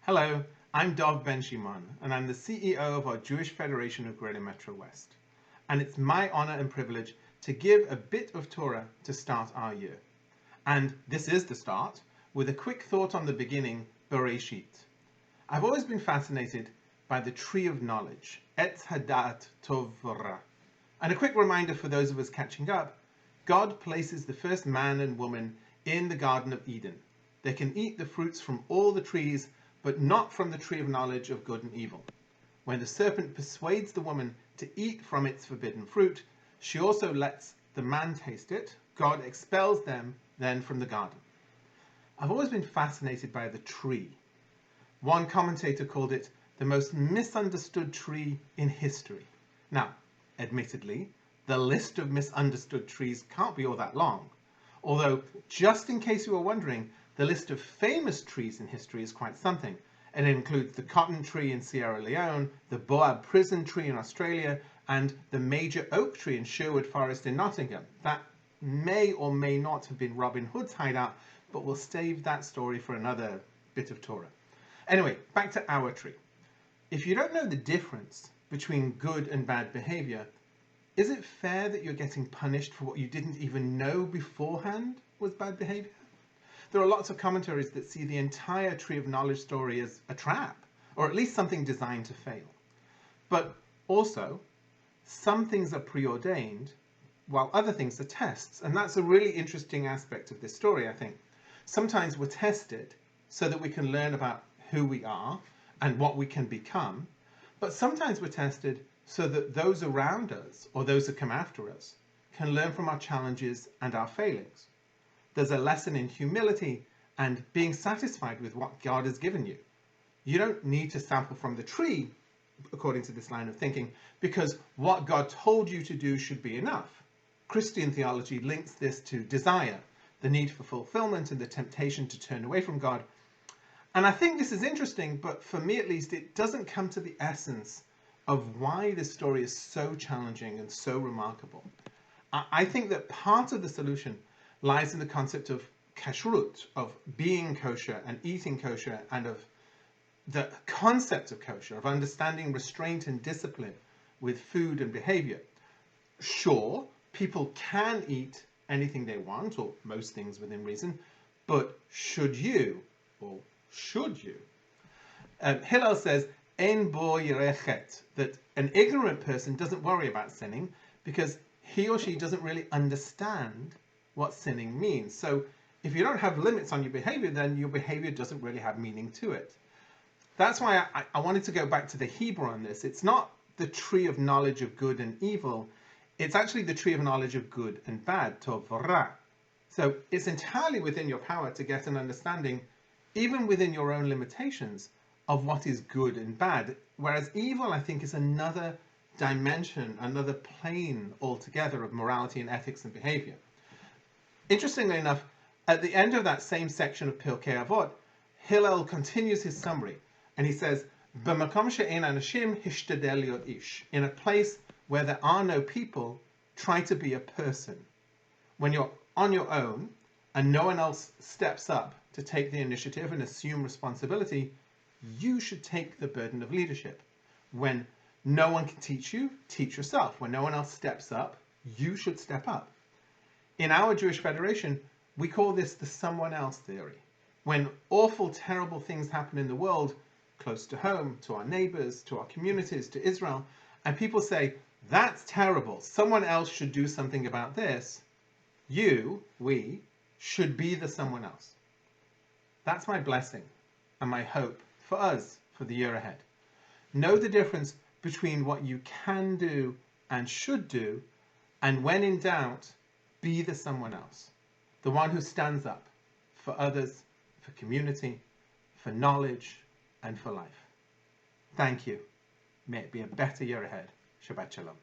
Hello, I'm Dov Ben-Shimon, and I'm the CEO of our Jewish Federation of Greater Metro West. And it's my honor and privilege to give a bit of Torah to start our year. And this is the start, with a quick thought on the beginning, Bereshit. I've always been fascinated by the tree of knowledge, Etz Hadat Tov Ra. And a quick reminder for those of us catching up, God places the first man and woman in the Garden of Eden. They can eat the fruits from all the trees, but not from the tree of knowledge of good and evil. When the serpent persuades the woman to eat from its forbidden fruit, she also lets the man taste it. God expels them then from the garden. I've always been fascinated by the tree. One commentator called it the most misunderstood tree in history. Now, admittedly, the list of misunderstood trees can't be all that long. Although, just in case you were wondering, the list of famous trees in history is quite something. It includes the cotton tree in Sierra Leone, the Boab prison tree in Australia, and the major oak tree in Sherwood Forest in Nottingham. That may or may not have been Robin Hood's hideout, but we'll save that story for another bit of Torah. Anyway, back to our tree. If you don't know the difference between good and bad behavior, is it fair that you're getting punished for what you didn't even know beforehand was bad behavior? There are lots of commentaries that see the entire tree of knowledge story as a trap, or at least something designed to fail. But also, some things are preordained, while other things are tests. And that's a really interesting aspect of this story, I think. Sometimes we're tested so that we can learn about who we are and what we can become. But sometimes we're tested so that those around us, or those who come after us, can learn from our challenges and our failings. There's a lesson in humility and being satisfied with what God has given you. You don't need to sample from the tree, according to this line of thinking, because what God told you to do should be enough. Christian theology links this to desire, the need for fulfillment and the temptation to turn away from God. And I think this is interesting, but for me at least, it doesn't come to the essence of why this story is so challenging and so remarkable. I think that part of the solution lies in the concept of kashrut, of being kosher and eating kosher, and of the concept of kosher, of understanding restraint and discipline with food and behavior. Sure, people can eat anything they want, or most things within reason, but should you, or should you? Hillel says, En bo yirechet, that an ignorant person doesn't worry about sinning because he or she doesn't really understand what sinning means. So if you don't have limits on your behavior, then your behavior doesn't really have meaning to it. That's why I wanted to go back to the Hebrew on this. It's not the tree of knowledge of good and evil. It's actually the tree of knowledge of good and bad, Tov Ra. So it's entirely within your power to get an understanding, even within your own limitations, of what is good and bad. Whereas evil, I think, is another dimension, another plane altogether of morality and ethics and behavior. Interestingly enough, at the end of that same section of Pirkei Avot, Hillel continues his summary, and he says, "B'makom she'en anashim hishtadel liot ish." In a place where there are no people, try to be a person. When you're on your own and no one else steps up to take the initiative and assume responsibility, you should take the burden of leadership. When no one can teach you, teach yourself. When no one else steps up, you should step up. In our Jewish Federation, we call this the someone else theory. When awful, terrible things happen in the world, close to home, to our neighbors, to our communities, to Israel, and people say, that's terrible, someone else should do something about this, we, should be the someone else. That's my blessing and my hope for us for the year ahead. Know the difference between what you can do and should do, and when in doubt, be the someone else, the one who stands up for others, for community, for knowledge, and for life. Thank you. May it be a better year ahead. Shabbat Shalom.